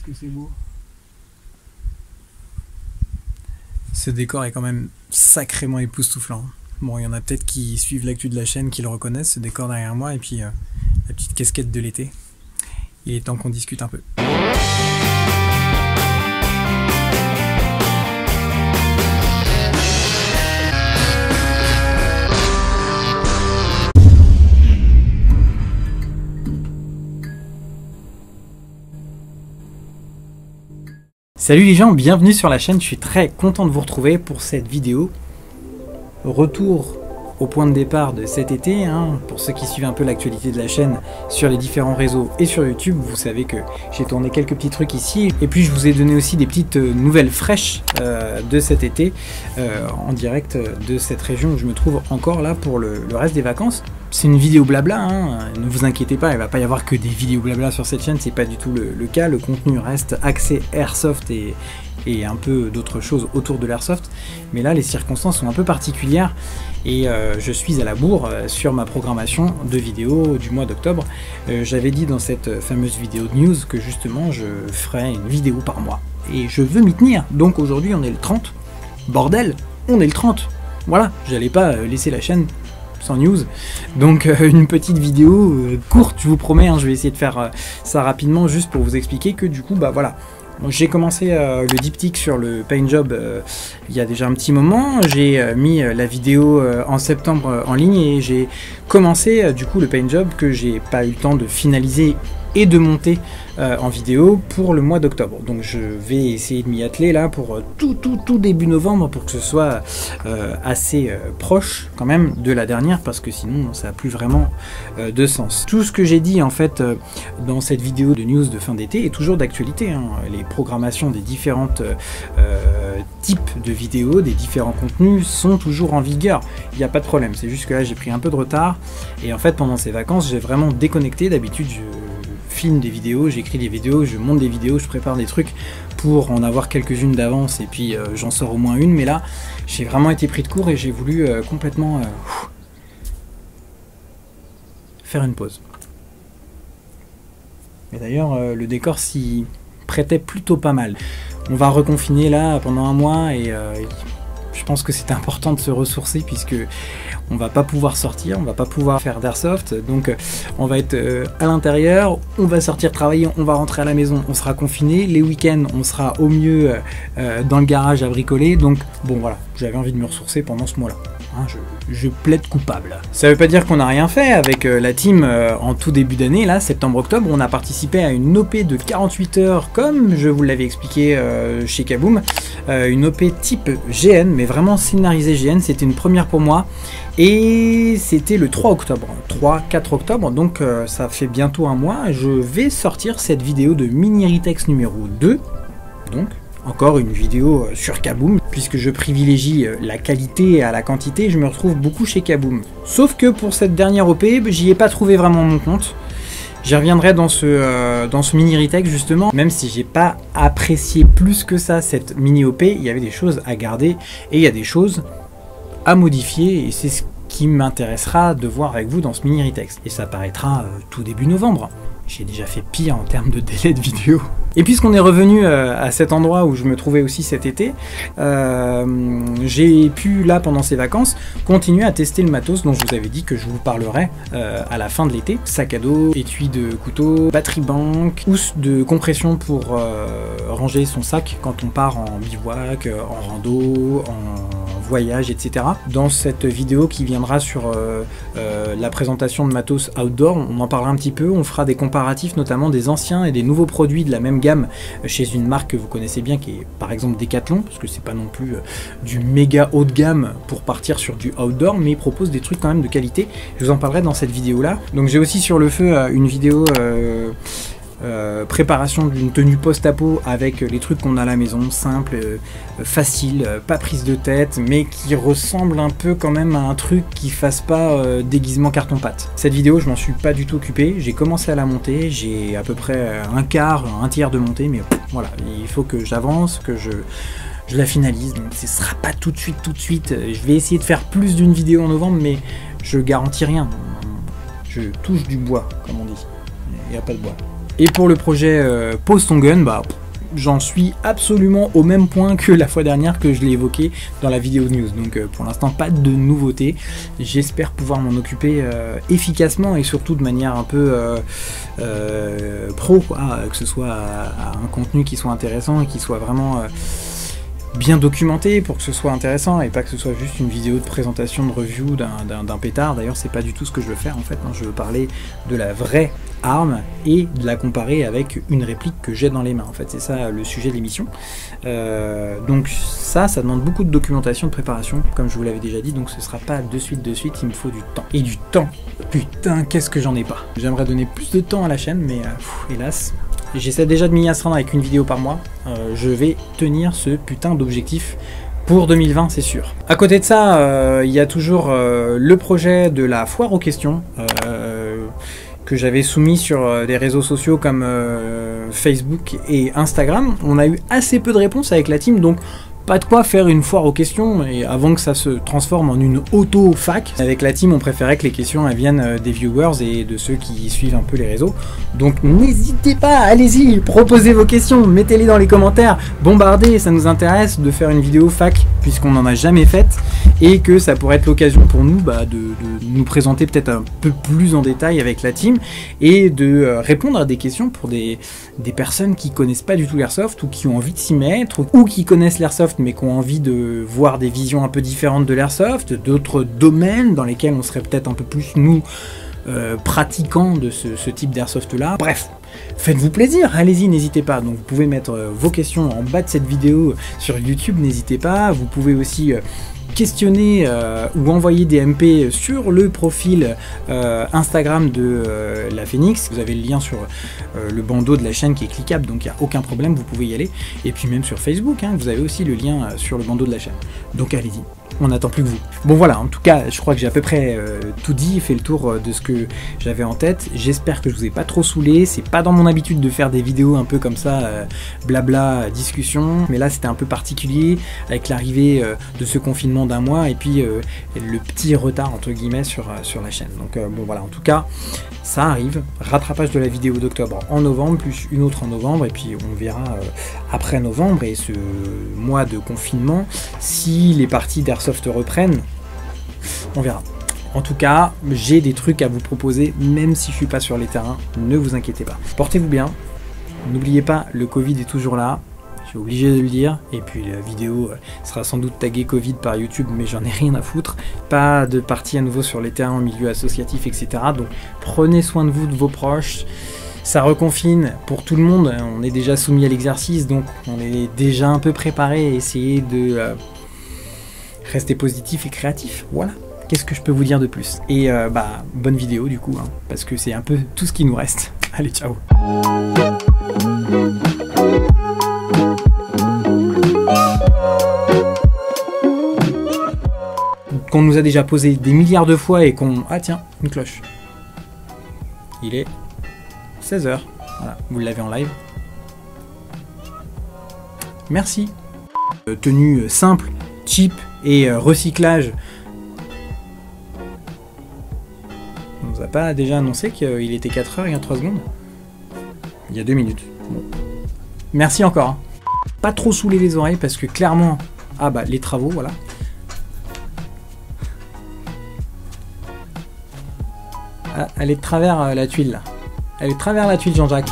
Qu'est-ce que c'est beau. Ce décor est quand même sacrément époustouflant. Bon, il y en a peut-être qui suivent l'actu de la chaîne, qui le reconnaissent, ce décor derrière moi, et puis la petite casquette de l'été. Il est temps qu'on discute un peu. Salut les gens, bienvenue sur la chaîne, je suis très content de vous retrouver pour cette vidéo. Retour au point de départ de cet été, hein. Pour ceux qui suivent un peu l'actualité de la chaîne sur les différents réseaux et sur YouTube, vous savez que j'ai tourné quelques petits trucs ici. Et puis je vous ai donné aussi des petites nouvelles fraîches de cet été, en direct de cette région où je me trouve encore là pour le reste des vacances. C'est une vidéo blabla, hein. Ne vous inquiétez pas, il ne va pas y avoir que des vidéos blabla sur cette chaîne, c'est pas du tout le cas. Le contenu reste axé Airsoft et un peu d'autres choses autour de l'Airsoft. Mais là, les circonstances sont un peu particulières et je suis à la bourre sur ma programmation de vidéos du mois d'octobre. J'avais dit dans cette fameuse vidéo de news que justement je ferais une vidéo par mois. Et je veux m'y tenir. Donc aujourd'hui, on est le 30. Bordel, on est le 30. Voilà, j'allais pas laisser la chaîne sans news, donc une petite vidéo courte, je vous promets, hein, je vais essayer de faire ça rapidement juste pour vous expliquer que du coup, bah voilà, j'ai commencé le diptyque sur le paint job il y a déjà un petit moment, j'ai mis la vidéo en septembre en ligne et j'ai commencé du coup le paint job que j'ai pas eu le temps de finaliser et de monter en vidéo pour le mois d'octobre. Donc je vais essayer de m'y atteler là pour tout début novembre pour que ce soit assez proche quand même de la dernière, parce que sinon ça n'a plus vraiment de sens. Tout ce que j'ai dit en fait dans cette vidéo de news de fin d'été est toujours d'actualité, hein. Les programmations des différentes types de vidéos, des différents contenus sont toujours en vigueur, il n'y a pas de problème. C'est juste que là j'ai pris un peu de retard et en fait pendant ces vacances j'ai vraiment déconnecté. D'habitude je filme des vidéos, j'écris des vidéos, je monte des vidéos, je prépare des trucs pour en avoir quelques-unes d'avance et puis j'en sors au moins une, mais là j'ai vraiment été pris de court et j'ai voulu complètement faire une pause. Et d'ailleurs le décor s'y prêtait plutôt pas mal. On va reconfiner là pendant un mois et je pense que c'est important de se ressourcer puisque on va pas pouvoir sortir, on va pas pouvoir faire d'airsoft, donc on va être à l'intérieur, on va sortir travailler, on va rentrer à la maison, on sera confiné, les week-ends on sera au mieux dans le garage à bricoler, donc bon voilà, j'avais envie de me ressourcer pendant ce mois-là. Hein, je plaide coupable. Ça veut pas dire qu'on n'a rien fait avec la team en tout début d'année, là, septembre-octobre, on a participé à une OP de 48 heures, comme je vous l'avais expliqué chez Kaboom, une OP type GN, mais vraiment scénarisée GN, c'était une première pour moi, et c'était le 3 octobre, 3-4 octobre, donc ça fait bientôt un mois, je vais sortir cette vidéo de Mini Ritex numéro 2, donc encore une vidéo sur Kaboom, puisque je privilégie la qualité à la quantité, je me retrouve beaucoup chez Kaboom. Sauf que pour cette dernière OP, j'y ai pas trouvé vraiment mon compte. J'y reviendrai dans ce mini retake justement, même si j'ai pas apprécié plus que ça cette mini OP, il y avait des choses à garder et il y a des choses à modifier et c'est ce qui m'intéressera de voir avec vous dans ce mini retake. Et ça paraîtra tout début novembre. J'ai déjà fait pire en termes de délai de vidéo. Et puisqu'on est revenu à cet endroit où je me trouvais aussi cet été, j'ai pu là pendant ces vacances continuer à tester le matos dont je vous avais dit que je vous parlerai à la fin de l'été. Sac à dos, étui de couteau, batterie bank, housse de compression pour ranger son sac quand on part en bivouac, en rando, en voyage, etc. Dans cette vidéo qui viendra sur la présentation de matos outdoor, on en parlera un petit peu, on fera des comparatifs notamment des anciens et des nouveaux produits de la même gamme chez une marque que vous connaissez bien qui est par exemple Decathlon, parce que c'est pas non plus du méga haut de gamme pour partir sur du outdoor, mais ils proposent des trucs quand même de qualité. Je vous en parlerai dans cette vidéo là. Donc j'ai aussi sur le feu une vidéo préparation d'une tenue post-apo avec les trucs qu'on a à la maison, simple, facile, pas prise de tête, mais qui ressemble un peu quand même à un truc qui fasse pas déguisement carton-pâte. Cette vidéo, je m'en suis pas du tout occupé, j'ai commencé à la monter, j'ai à peu près un tiers de montée, mais voilà, il faut que j'avance, que je la finalise, donc ce sera pas tout de suite, je vais essayer de faire plus d'une vidéo en novembre, mais je garantis rien, je touche du bois, comme on dit, il n'y a pas de bois. Et pour le projet Pose ton gun, bah j'en suis absolument au même point que la fois dernière que je l'ai évoqué dans la vidéo news. Donc pour l'instant pas de nouveauté. J'espère pouvoir m'en occuper efficacement et surtout de manière un peu pro, quoi, que ce soit un contenu qui soit intéressant et qui soit vraiment bien documenté pour que ce soit intéressant et pas que ce soit juste une vidéo de présentation, de review d'un pétard. D'ailleurs c'est pas du tout ce que je veux faire en fait, hein. Je veux parler de la vraie arme et de la comparer avec une réplique que j'ai dans les mains. En fait c'est ça le sujet de l'émission. Donc ça demande beaucoup de documentation, de préparation comme je vous l'avais déjà dit, donc ce sera pas de suite, il me faut du temps. Et du temps, putain qu'est-ce que j'en ai pas. J'aimerais donner plus de temps à la chaîne mais hélas. J'essaie déjà de m'y astreindre avec une vidéo par mois. Je vais tenir ce putain d'objectif pour 2020, c'est sûr. À côté de ça, il y a toujours le projet de la foire aux questions que j'avais soumis sur des réseaux sociaux comme Facebook et Instagram. On a eu assez peu de réponses avec la team, donc pas de quoi faire une foire aux questions, et avant que ça se transforme en une auto-fac. Avec la team, on préférait que les questions elles viennent des viewers et de ceux qui suivent un peu les réseaux. Donc n'hésitez pas, allez-y, proposez vos questions, mettez-les dans les commentaires, bombardez, ça nous intéresse de faire une vidéo fac, puisqu'on n'en a jamais faite, et que ça pourrait être l'occasion pour nous de nous présenter peut-être un peu plus en détail avec la team, et de répondre à des questions pour des personnes qui connaissent pas du tout l'airsoft, ou qui ont envie de s'y mettre, ou qui connaissent l'airsoft mais qui ont envie de voir des visions un peu différentes de l'airsoft, d'autres domaines dans lesquels on serait peut-être un peu plus, nous, pratiquants de ce type d'airsoft là. Bref, faites-vous plaisir, allez-y, n'hésitez pas. Donc vous pouvez mettre vos questions en bas de cette vidéo sur YouTube, n'hésitez pas. Vous pouvez aussi questionner ou envoyer des MP sur le profil Instagram de la Phoenix. Vous avez le lien sur le bandeau de la chaîne qui est cliquable, donc il n'y a aucun problème, vous pouvez y aller. Et puis même sur Facebook, hein, vous avez aussi le lien sur le bandeau de la chaîne. Donc allez-y. On n'attend plus que vous. Bon voilà, en tout cas, je crois que j'ai à peu près tout dit, fait le tour de ce que j'avais en tête. J'espère que je vous ai pas trop saoulé. C'est pas dans mon habitude de faire des vidéos un peu comme ça, blabla, discussion. Mais là, c'était un peu particulier avec l'arrivée de ce confinement d'un mois et puis le petit retard entre guillemets sur la chaîne. Donc bon voilà, en tout cas, ça arrive. Rattrapage de la vidéo d'octobre en novembre, plus une autre en novembre, et puis on verra après novembre et ce mois de confinement si les parties d'airsoft reprennent, on verra. En tout cas, j'ai des trucs à vous proposer, même si je suis pas sur les terrains, ne vous inquiétez pas. Portez-vous bien, n'oubliez pas, le Covid est toujours là, je suis obligé de le dire, et puis la vidéo sera sans doute taguée Covid par YouTube, mais j'en ai rien à foutre. Pas de partie à nouveau sur les terrains en milieu associatif, etc. Donc prenez soin de vous, de vos proches. Ça reconfine pour tout le monde, on est déjà soumis à l'exercice, donc on est déjà un peu préparé à essayer de rester positif et créatif, voilà. Qu'est-ce que je peux vous dire de plus? Et bonne vidéo du coup, hein, parce que c'est un peu tout ce qui nous reste. Allez, ciao. Qu'on nous a déjà posé des milliards de fois et qu'on... Ah tiens, une cloche. Il est 16h. Voilà, vous l'avez en live. Merci. Tenue simple, cheap et recyclage. On nous a pas déjà annoncé qu'il était 4h et 3 secondes? Il y a 2 minutes. Bon. Merci encore. Hein. Pas trop saouler les oreilles parce que clairement... Ah bah les travaux, voilà. Ah, elle est de travers la tuile là. Elle est de travers la tuile Jean-Jacques.